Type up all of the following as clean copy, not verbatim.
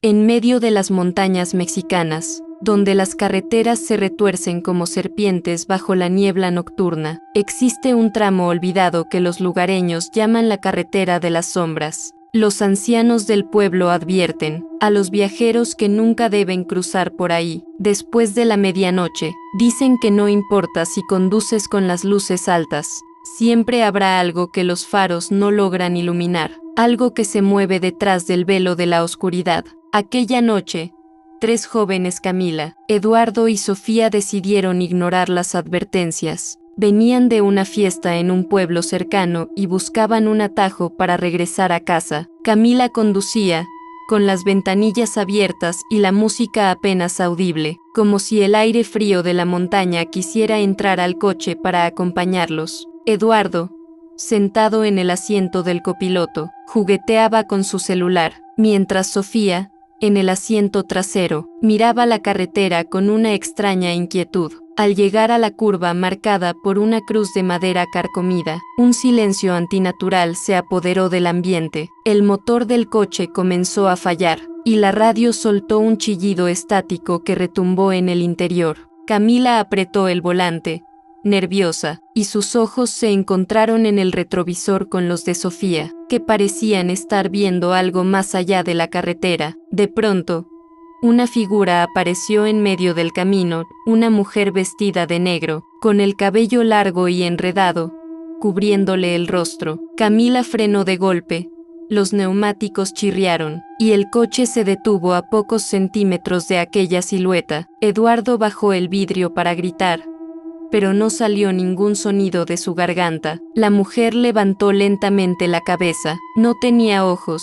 En medio de las montañas mexicanas, donde las carreteras se retuercen como serpientes bajo la niebla nocturna, existe un tramo olvidado que los lugareños llaman la carretera de las sombras. Los ancianos del pueblo advierten a los viajeros que nunca deben cruzar por ahí. Después de la medianoche, dicen que no importa si conduces con las luces altas, siempre habrá algo que los faros no logran iluminar, algo que se mueve detrás del velo de la oscuridad. Aquella noche, 3 jóvenes, Camila, Eduardo y Sofía, decidieron ignorar las advertencias. Venían de una fiesta en un pueblo cercano y buscaban un atajo para regresar a casa. Camila conducía, con las ventanillas abiertas y la música apenas audible, como si el aire frío de la montaña quisiera entrar al coche para acompañarlos. Eduardo, sentado en el asiento del copiloto, jugueteaba con su celular, mientras Sofía, en el asiento trasero, miraba la carretera con una extraña inquietud. Al llegar a la curva marcada por una cruz de madera carcomida, un silencio antinatural se apoderó del ambiente. El motor del coche comenzó a fallar, y la radio soltó un chillido estático que retumbó en el interior. Camila apretó el volante, nerviosa, y sus ojos se encontraron en el retrovisor con los de Sofía, que parecían estar viendo algo más allá de la carretera. De pronto, una figura apareció en medio del camino, una mujer vestida de negro, con el cabello largo y enredado, cubriéndole el rostro. Camila frenó de golpe, los neumáticos chirriaron, y el coche se detuvo a pocos centímetros de aquella silueta. Eduardo bajó el vidrio para gritar, pero no salió ningún sonido de su garganta. La mujer levantó lentamente la cabeza. No tenía ojos,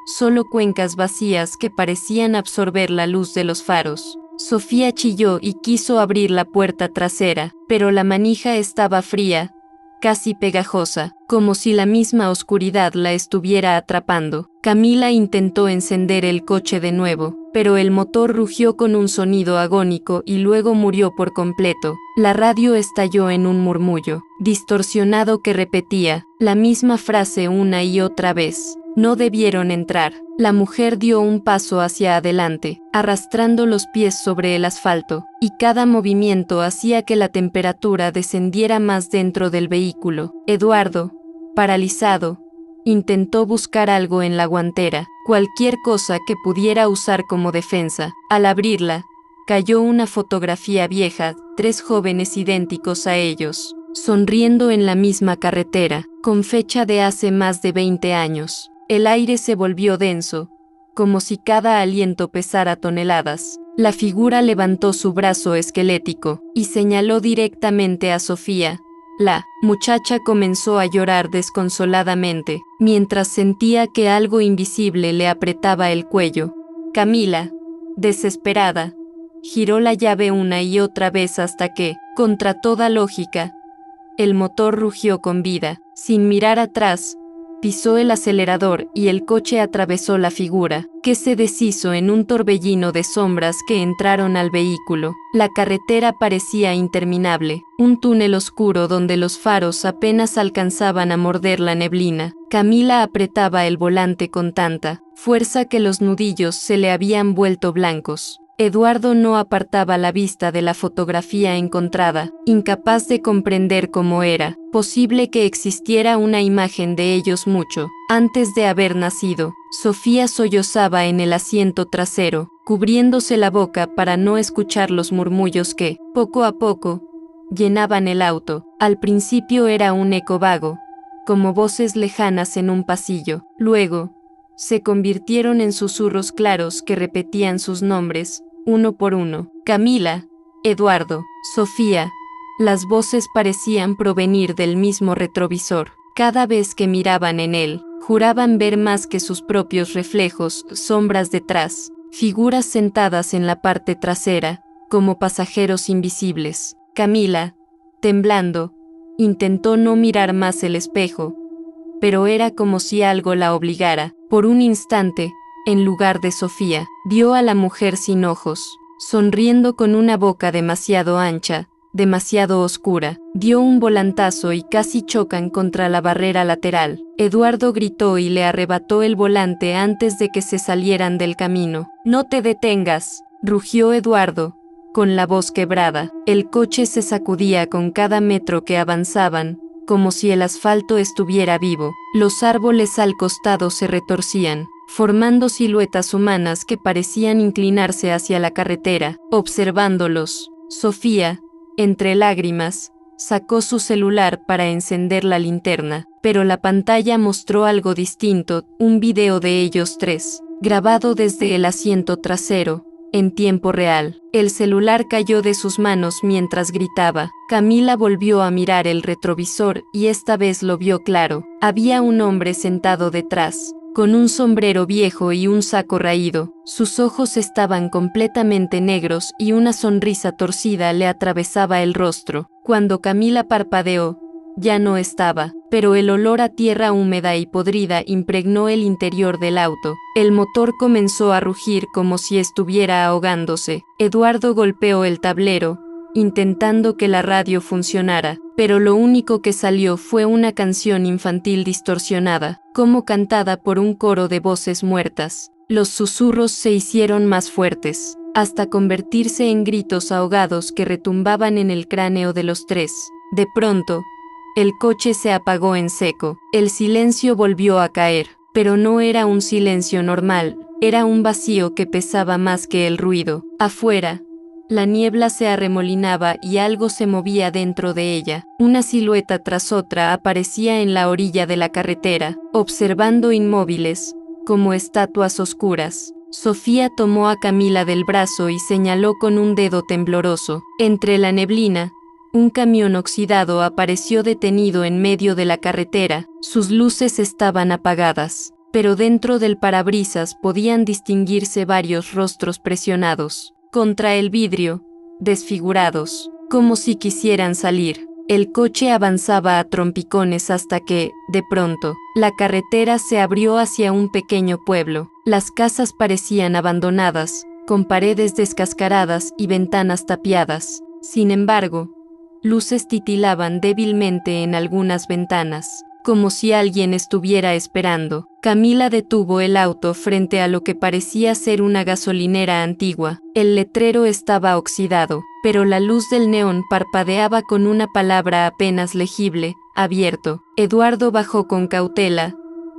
solo cuencas vacías que parecían absorber la luz de los faros. Sofía chilló y quiso abrir la puerta trasera, pero la manija estaba fría, casi pegajosa, como si la misma oscuridad la estuviera atrapando. Camila intentó encender el coche de nuevo, pero el motor rugió con un sonido agónico y luego murió por completo. La radio estalló en un murmullo distorsionado que repetía la misma frase una y otra vez. No debieron entrar. La mujer dio un paso hacia adelante, arrastrando los pies sobre el asfalto, y cada movimiento hacía que la temperatura descendiera más dentro del vehículo. Eduardo, paralizado, intentó buscar algo en la guantera, cualquier cosa que pudiera usar como defensa. Al abrirla, cayó una fotografía vieja, 3 jóvenes idénticos a ellos, sonriendo en la misma carretera, con fecha de hace más de 20 años. El aire se volvió denso, como si cada aliento pesara toneladas. La figura levantó su brazo esquelético y señaló directamente a Sofía. La muchacha comenzó a llorar desconsoladamente, mientras sentía que algo invisible le apretaba el cuello. Camila, desesperada, giró la llave una y otra vez hasta que, contra toda lógica, el motor rugió con vida. Sin mirar atrás, pisó el acelerador y el coche atravesó la figura, que se deshizo en un torbellino de sombras que entraron al vehículo. La carretera parecía interminable, un túnel oscuro donde los faros apenas alcanzaban a morder la neblina. Camila apretaba el volante con tanta fuerza que los nudillos se le habían vuelto blancos. Eduardo no apartaba la vista de la fotografía encontrada, incapaz de comprender cómo era posible que existiera una imagen de ellos mucho antes de haber nacido. Sofía sollozaba en el asiento trasero, cubriéndose la boca para no escuchar los murmullos que, poco a poco, llenaban el auto. Al principio era un eco vago, como voces lejanas en un pasillo. Luego, se convirtieron en susurros claros que repetían sus nombres, uno por uno. Camila, Eduardo, Sofía. Las voces parecían provenir del mismo retrovisor. Cada vez que miraban en él, juraban ver más que sus propios reflejos, sombras detrás, figuras sentadas en la parte trasera, como pasajeros invisibles. Camila, temblando, intentó no mirar más el espejo, pero era como si algo la obligara. Por un instante, en lugar de Sofía, vio a la mujer sin ojos, sonriendo con una boca demasiado ancha, demasiado oscura. Dio un volantazo y casi chocan contra la barrera lateral. Eduardo gritó y le arrebató el volante antes de que se salieran del camino. «¡No te detengas!», rugió Eduardo, con la voz quebrada. El coche se sacudía con cada metro que avanzaban, como si el asfalto estuviera vivo. Los árboles al costado se retorcían, formando siluetas humanas que parecían inclinarse hacia la carretera. Observándolos, Sofía, entre lágrimas, sacó su celular para encender la linterna, pero la pantalla mostró algo distinto, un video de ellos tres, grabado desde el asiento trasero, en tiempo real. El celular cayó de sus manos mientras gritaba. Camila volvió a mirar el retrovisor y esta vez lo vio claro. Había un hombre sentado detrás, con un sombrero viejo y un saco raído. Sus ojos estaban completamente negros y una sonrisa torcida le atravesaba el rostro. Cuando Camila parpadeó, ya no estaba, pero el olor a tierra húmeda y podrida impregnó el interior del auto. El motor comenzó a rugir como si estuviera ahogándose. Eduardo golpeó el tablero, intentando que la radio funcionara, pero lo único que salió fue una canción infantil distorsionada, como cantada por un coro de voces muertas. Los susurros se hicieron más fuertes, hasta convertirse en gritos ahogados que retumbaban en el cráneo de los tres. De pronto, el coche se apagó en seco. El silencio volvió a caer, pero no era un silencio normal, era un vacío que pesaba más que el ruido. Afuera, la niebla se arremolinaba y algo se movía dentro de ella. Una silueta tras otra aparecía en la orilla de la carretera, observando inmóviles, como estatuas oscuras. Sofía tomó a Camila del brazo y señaló con un dedo tembloroso. Entre la neblina, un camión oxidado apareció detenido en medio de la carretera. Sus luces estaban apagadas, pero dentro del parabrisas podían distinguirse varios rostros presionados contra el vidrio, desfigurados, como si quisieran salir. El coche avanzaba a trompicones hasta que, de pronto, la carretera se abrió hacia un pequeño pueblo. Las casas parecían abandonadas, con paredes descascaradas y ventanas tapiadas. Sin embargo, luces titilaban débilmente en algunas ventanas, como si alguien estuviera esperando. Camila detuvo el auto frente a lo que parecía ser una gasolinera antigua. El letrero estaba oxidado, pero la luz del neón parpadeaba con una palabra apenas legible: abierto. Eduardo bajó con cautela,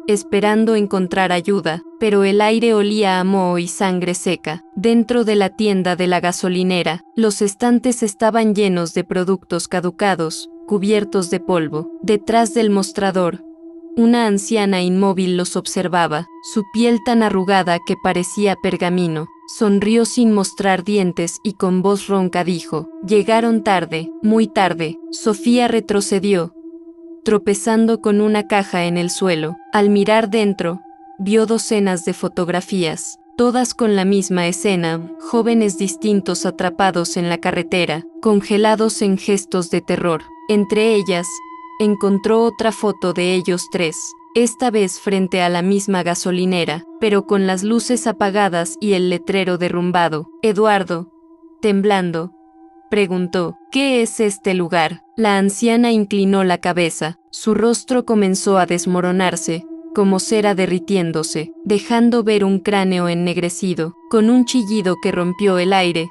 esperando encontrar ayuda, pero el aire olía a moho y sangre seca. Dentro de la tienda de la gasolinera, los estantes estaban llenos de productos caducados, cubiertos de polvo. Detrás del mostrador, una anciana inmóvil los observaba, su piel tan arrugada que parecía pergamino. Sonrió sin mostrar dientes y con voz ronca dijo: «Llegaron tarde, muy tarde». Sofía retrocedió, tropezando con una caja en el suelo. Al mirar dentro, vio docenas de fotografías, todas con la misma escena: jóvenes distintos atrapados en la carretera, congelados en gestos de terror. Entre ellas, encontró otra foto de ellos tres, esta vez frente a la misma gasolinera, pero con las luces apagadas y el letrero derrumbado. Eduardo, temblando, preguntó: «¿Qué es este lugar?». La anciana inclinó la cabeza, su rostro comenzó a desmoronarse, como cera derritiéndose, dejando ver un cráneo ennegrecido. Con un chillido que rompió el aire,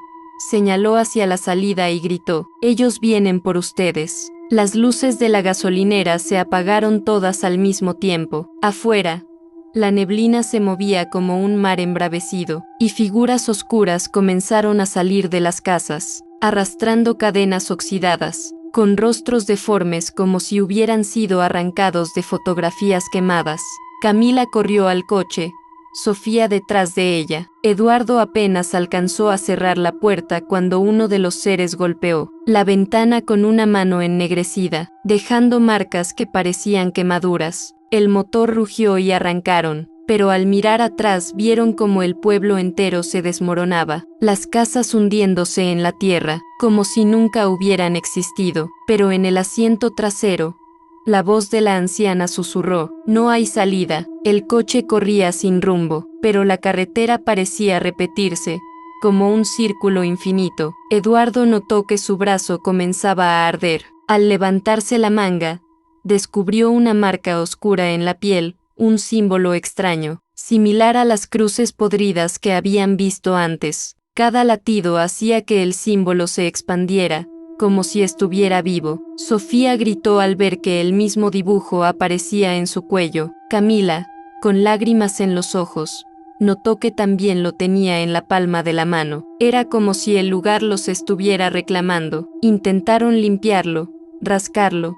señaló hacia la salida y gritó: «Ellos vienen por ustedes». Las luces de la gasolinera se apagaron todas al mismo tiempo. Afuera, la neblina se movía como un mar embravecido, y figuras oscuras comenzaron a salir de las casas, arrastrando cadenas oxidadas, con rostros deformes como si hubieran sido arrancados de fotografías quemadas. Camila corrió al coche, Sofía detrás de ella. Eduardo apenas alcanzó a cerrar la puerta cuando uno de los seres golpeó la ventana con una mano ennegrecida, dejando marcas que parecían quemaduras. El motor rugió y arrancaron, pero al mirar atrás vieron como el pueblo entero se desmoronaba, las casas hundiéndose en la tierra, como si nunca hubieran existido. Pero en el asiento trasero, la voz de la anciana susurró: «No hay salida». El coche corría sin rumbo, pero la carretera parecía repetirse, como un círculo infinito. Eduardo notó que su brazo comenzaba a arder. Al levantarse la manga, descubrió una marca oscura en la piel, un símbolo extraño, similar a las cruces podridas que habían visto antes. Cada latido hacía que el símbolo se expandiera, como si estuviera vivo. Sofía gritó al ver que el mismo dibujo aparecía en su cuello. Camila, con lágrimas en los ojos, notó que también lo tenía en la palma de la mano. Era como si el lugar los estuviera reclamando. Intentaron limpiarlo, rascarlo,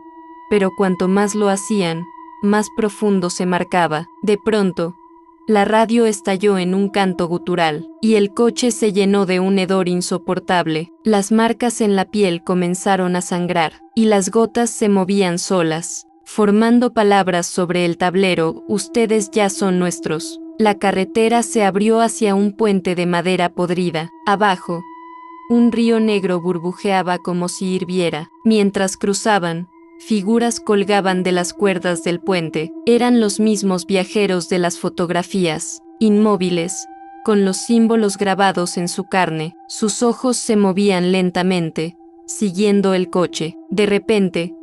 pero cuanto más lo hacían, más profundo se marcaba. De pronto, la radio estalló en un canto gutural, y el coche se llenó de un hedor insoportable. Las marcas en la piel comenzaron a sangrar, y las gotas se movían solas, formando palabras sobre el tablero: ustedes ya son nuestros. La carretera se abrió hacia un puente de madera podrida. Abajo, un río negro burbujeaba como si hirviera. Mientras cruzaban, figuras colgaban de las cuerdas del puente. Eran los mismos viajeros de las fotografías, inmóviles, con los símbolos grabados en su carne. Sus ojos se movían lentamente, siguiendo el coche. De repente,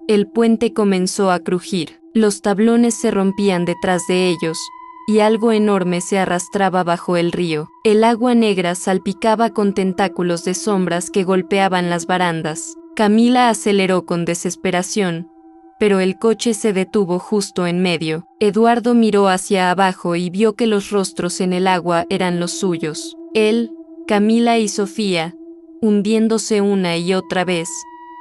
el puente comenzó a crujir. Los tablones se rompían detrás de ellos, y algo enorme se arrastraba bajo el río. El agua negra salpicaba con tentáculos de sombras que golpeaban las barandas. Camila aceleró con desesperación, pero el coche se detuvo justo en medio. Eduardo miró hacia abajo y vio que los rostros en el agua eran los suyos. Él, Camila y Sofía, hundiéndose una y otra vez,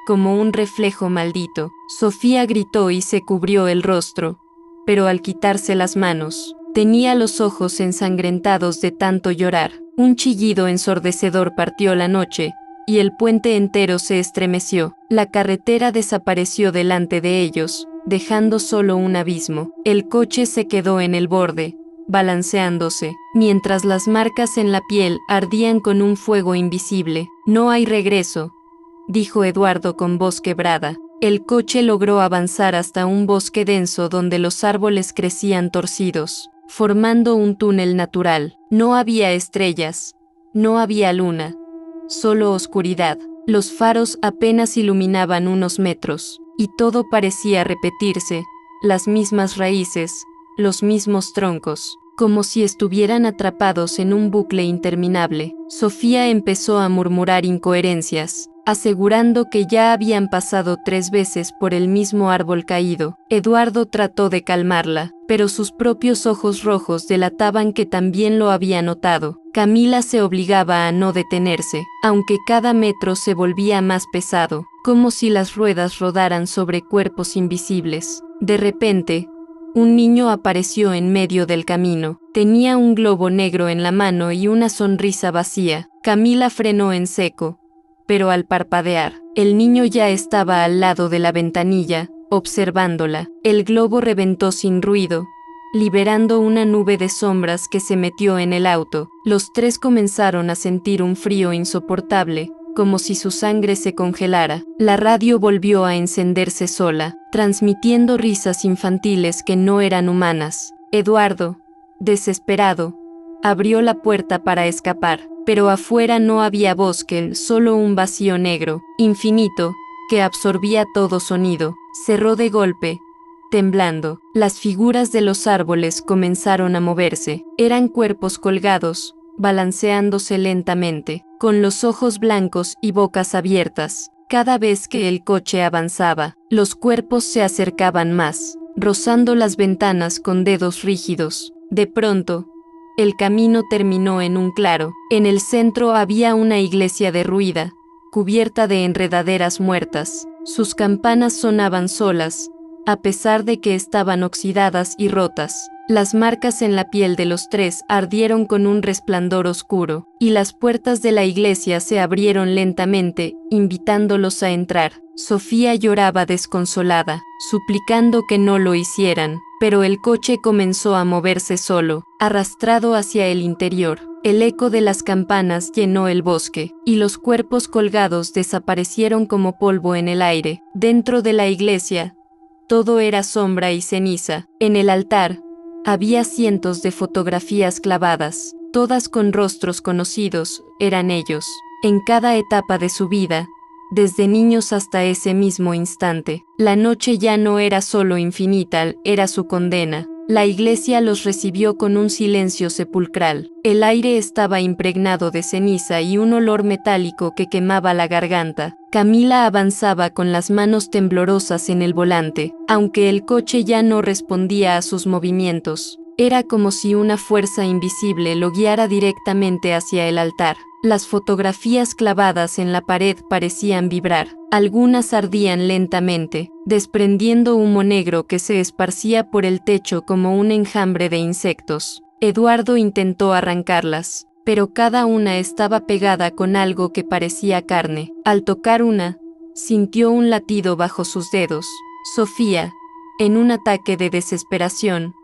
como un reflejo maldito. Sofía gritó y se cubrió el rostro, pero al quitarse las manos, tenía los ojos ensangrentados de tanto llorar. Un chillido ensordecedor partió la noche, y el puente entero se estremeció. La carretera desapareció delante de ellos, dejando solo un abismo. El coche se quedó en el borde, balanceándose, mientras las marcas en la piel ardían con un fuego invisible. No hay regreso, dijo Eduardo con voz quebrada. El coche logró avanzar hasta un bosque denso donde los árboles crecían torcidos, formando un túnel natural. No había estrellas, no había luna, solo oscuridad. Los faros apenas iluminaban unos metros, y todo parecía repetirse, las mismas raíces, los mismos troncos, como si estuvieran atrapados en un bucle interminable. Sofía empezó a murmurar incoherencias, asegurando que ya habían pasado 3 veces por el mismo árbol caído. Eduardo trató de calmarla, pero sus propios ojos rojos delataban que también lo había notado. Camila se obligaba a no detenerse, aunque cada metro se volvía más pesado, como si las ruedas rodaran sobre cuerpos invisibles. De repente, un niño apareció en medio del camino. Tenía un globo negro en la mano y una sonrisa vacía. Camila frenó en seco, pero al parpadear, el niño ya estaba al lado de la ventanilla, observándola. El globo reventó sin ruido, liberando una nube de sombras que se metió en el auto. Los tres comenzaron a sentir un frío insoportable, como si su sangre se congelara. La radio volvió a encenderse sola, transmitiendo risas infantiles que no eran humanas. Eduardo, desesperado, abrió la puerta para escapar, pero afuera no había bosque, solo un vacío negro, infinito, que absorbía todo sonido. Cerró de golpe, temblando. Las figuras de los árboles comenzaron a moverse. Eran cuerpos colgados, balanceándose lentamente, con los ojos blancos y bocas abiertas. Cada vez que el coche avanzaba, los cuerpos se acercaban más, rozando las ventanas con dedos rígidos. De pronto, el camino terminó en un claro. En el centro había una iglesia derruida, cubierta de enredaderas muertas. Sus campanas sonaban solas, a pesar de que estaban oxidadas y rotas. Las marcas en la piel de los tres ardieron con un resplandor oscuro, y las puertas de la iglesia se abrieron lentamente, invitándolos a entrar. Sofía lloraba desconsolada, suplicando que no lo hicieran, pero el coche comenzó a moverse solo, arrastrado hacia el interior. El eco de las campanas llenó el bosque, y los cuerpos colgados desaparecieron como polvo en el aire. Dentro de la iglesia, todo era sombra y ceniza. En el altar, había cientos de fotografías clavadas, todas con rostros conocidos, eran ellos. En cada etapa de su vida, desde niños hasta ese mismo instante, la noche ya no era solo infinita, era su condena. La iglesia los recibió con un silencio sepulcral. El aire estaba impregnado de ceniza y un olor metálico que quemaba la garganta. Camila avanzaba con las manos temblorosas en el volante, aunque el coche ya no respondía a sus movimientos. Era como si una fuerza invisible lo guiara directamente hacia el altar. Las fotografías clavadas en la pared parecían vibrar. Algunas ardían lentamente, desprendiendo humo negro que se esparcía por el techo como un enjambre de insectos. Eduardo intentó arrancarlas, pero cada una estaba pegada con algo que parecía carne. Al tocar una, sintió un latido bajo sus dedos. Sofía, en un ataque de desesperación,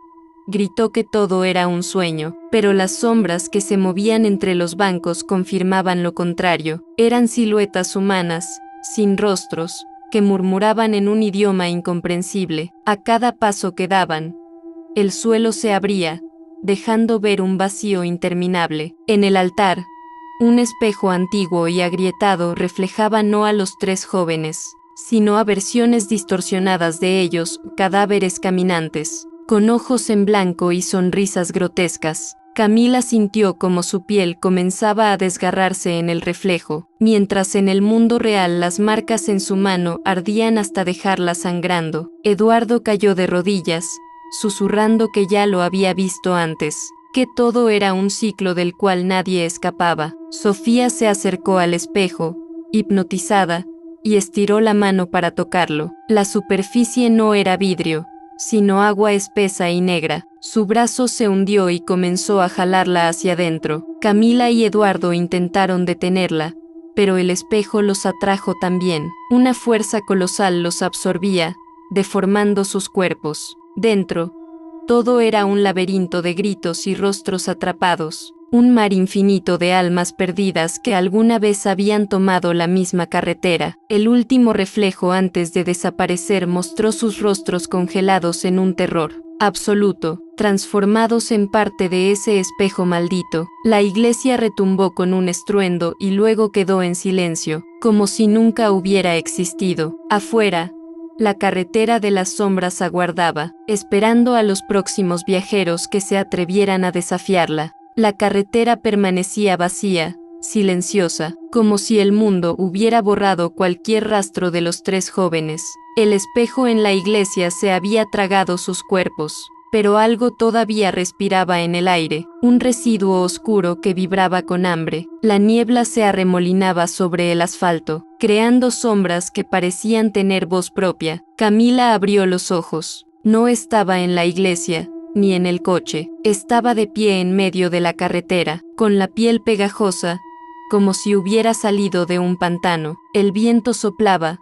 gritó que todo era un sueño, pero las sombras que se movían entre los bancos confirmaban lo contrario. Eran siluetas humanas, sin rostros, que murmuraban en un idioma incomprensible. A cada paso que daban, el suelo se abría, dejando ver un vacío interminable. En el altar, un espejo antiguo y agrietado reflejaba no a los tres jóvenes, sino a versiones distorsionadas de ellos, cadáveres caminantes, con ojos en blanco y sonrisas grotescas. Camila sintió como su piel comenzaba a desgarrarse en el reflejo, mientras en el mundo real las marcas en su mano ardían hasta dejarla sangrando. Eduardo cayó de rodillas, susurrando que ya lo había visto antes, que todo era un ciclo del cual nadie escapaba. Sofía se acercó al espejo, hipnotizada, y estiró la mano para tocarlo. La superficie no era vidrio, sino agua espesa y negra. Su brazo se hundió y comenzó a jalarla hacia adentro. Camila y Eduardo intentaron detenerla, pero el espejo los atrajo también. Una fuerza colosal los absorbía, deformando sus cuerpos. Dentro, todo era un laberinto de gritos y rostros atrapados, un mar infinito de almas perdidas que alguna vez habían tomado la misma carretera. El último reflejo antes de desaparecer mostró sus rostros congelados en un terror absoluto, transformados en parte de ese espejo maldito. La iglesia retumbó con un estruendo y luego quedó en silencio, como si nunca hubiera existido. Afuera, la carretera de las sombras aguardaba, esperando a los próximos viajeros que se atrevieran a desafiarla. La carretera permanecía vacía, silenciosa, como si el mundo hubiera borrado cualquier rastro de los tres jóvenes. El espejo en la iglesia se había tragado sus cuerpos, pero algo todavía respiraba en el aire, un residuo oscuro que vibraba con hambre. La niebla se arremolinaba sobre el asfalto, creando sombras que parecían tener voz propia. Camila abrió los ojos. No estaba en la iglesia, ni en el coche. Estaba de pie en medio de la carretera, con la piel pegajosa, como si hubiera salido de un pantano. El viento soplaba,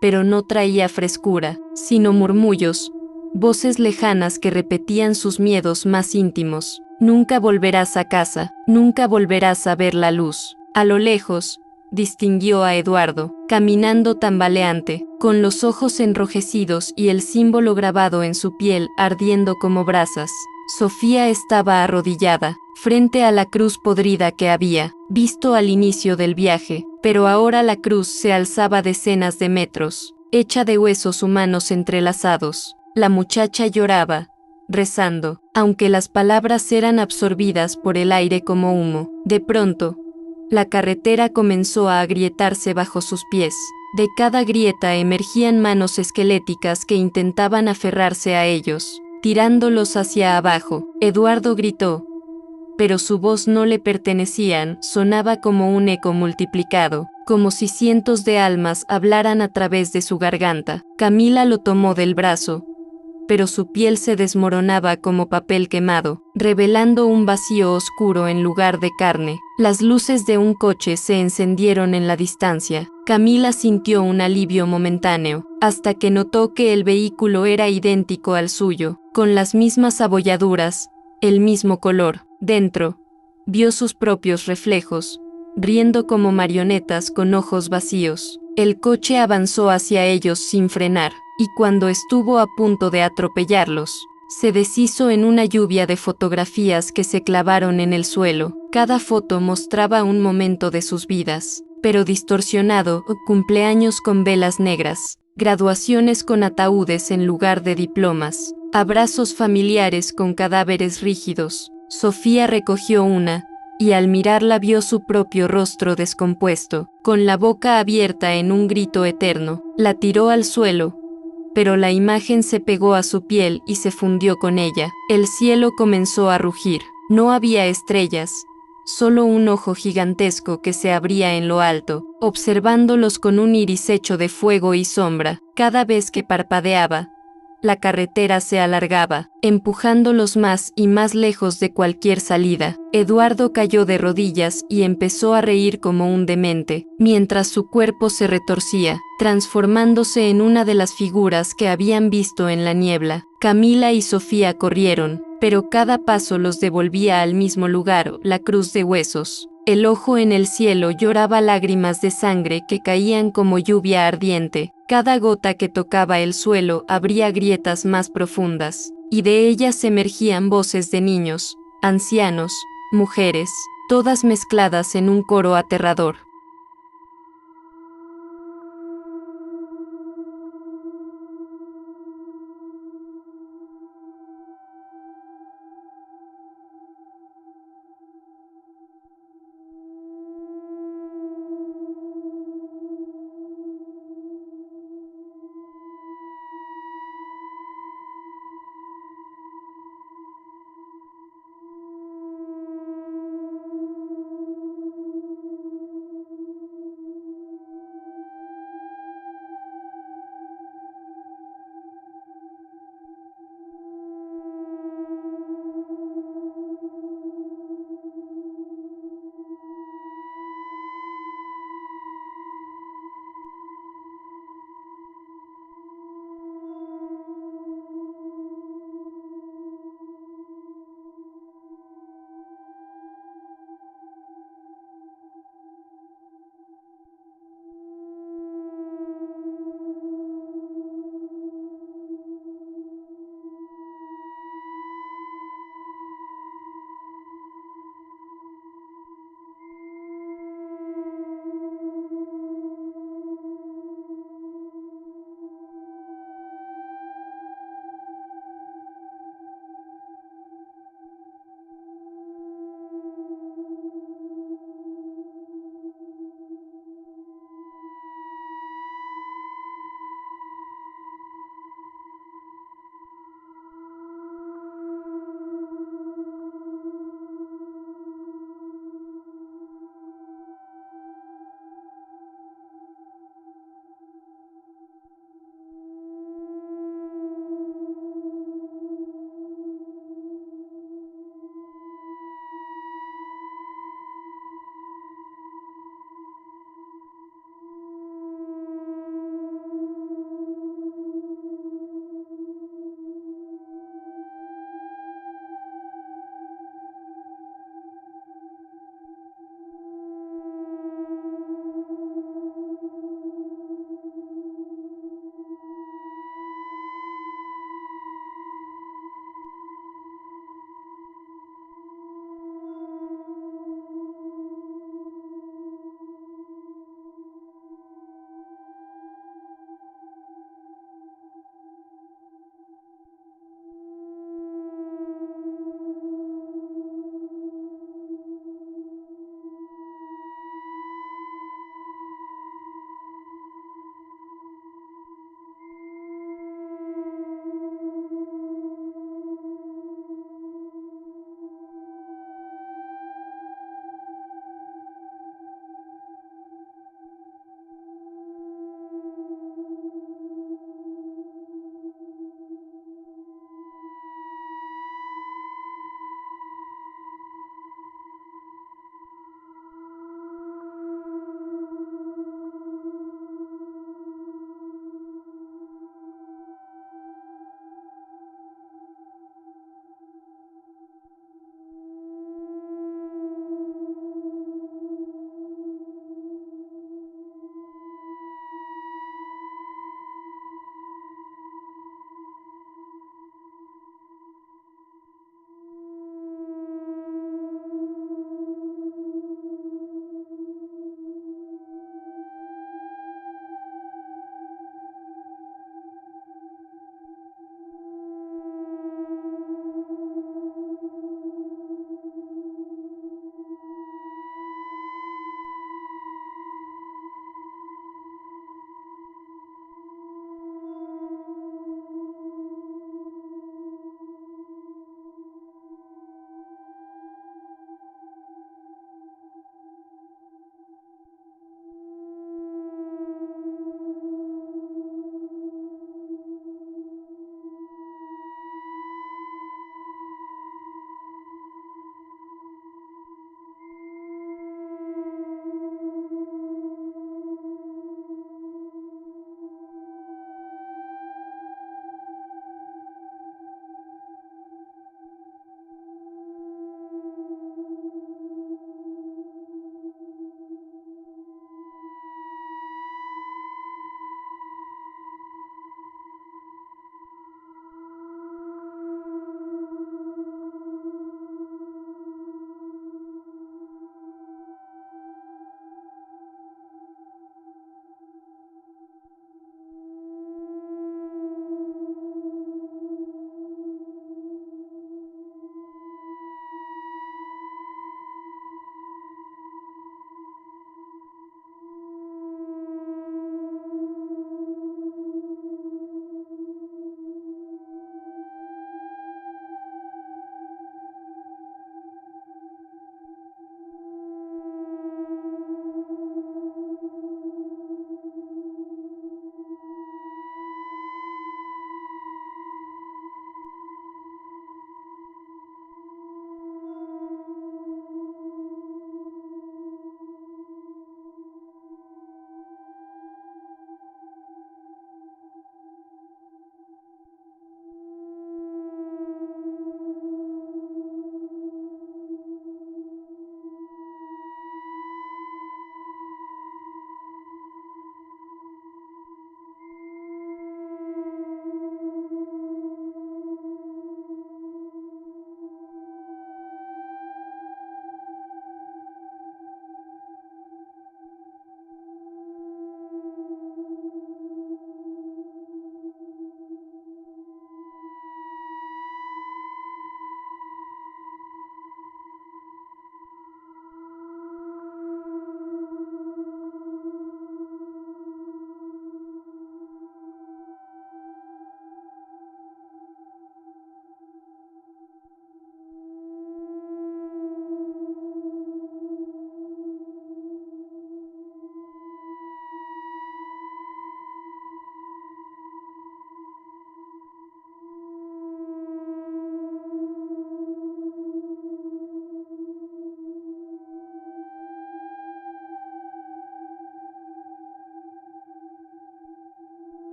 pero no traía frescura, sino murmullos, voces lejanas que repetían sus miedos más íntimos. Nunca volverás a casa, nunca volverás a ver la luz. A lo lejos, distinguió a Eduardo, caminando tambaleante, con los ojos enrojecidos y el símbolo grabado en su piel ardiendo como brasas. Sofía estaba arrodillada, frente a la cruz podrida que había visto al inicio del viaje, pero ahora la cruz se alzaba decenas de metros, hecha de huesos humanos entrelazados. La muchacha lloraba, rezando, aunque las palabras eran absorbidas por el aire como humo. De pronto, la carretera comenzó a agrietarse bajo sus pies. De cada grieta emergían manos esqueléticas que intentaban aferrarse a ellos, tirándolos hacia abajo. Eduardo gritó, pero su voz no le pertenecía, sonaba como un eco multiplicado, como si cientos de almas hablaran a través de su garganta. Camila lo tomó del brazo, pero su piel se desmoronaba como papel quemado, revelando un vacío oscuro en lugar de carne. Las luces de un coche se encendieron en la distancia. Camila sintió un alivio momentáneo, hasta que notó que el vehículo era idéntico al suyo, con las mismas abolladuras, el mismo color. Dentro, vio sus propios reflejos, riendo como marionetas con ojos vacíos. El coche avanzó hacia ellos sin frenar, y cuando estuvo a punto de atropellarlos, se deshizo en una lluvia de fotografías que se clavaron en el suelo. Cada foto mostraba un momento de sus vidas, pero distorsionado: cumpleaños con velas negras, graduaciones con ataúdes en lugar de diplomas, abrazos familiares con cadáveres rígidos. Sofía recogió una, y al mirarla vio su propio rostro descompuesto, con la boca abierta en un grito eterno. La tiró al suelo, pero la imagen se pegó a su piel y se fundió con ella. El cielo comenzó a rugir. No había estrellas, solo un ojo gigantesco que se abría en lo alto, observándolos con un iris hecho de fuego y sombra. Cada vez que parpadeaba, la carretera se alargaba, empujándolos más y más lejos de cualquier salida. Eduardo cayó de rodillas y empezó a reír como un demente, mientras su cuerpo se retorcía, transformándose en una de las figuras que habían visto en la niebla. Camila y Sofía corrieron, pero cada paso los devolvía al mismo lugar: la cruz de huesos. El ojo en el cielo lloraba lágrimas de sangre que caían como lluvia ardiente. Cada gota que tocaba el suelo abría grietas más profundas, y de ellas emergían voces de niños, ancianos, mujeres, todas mezcladas en un coro aterrador.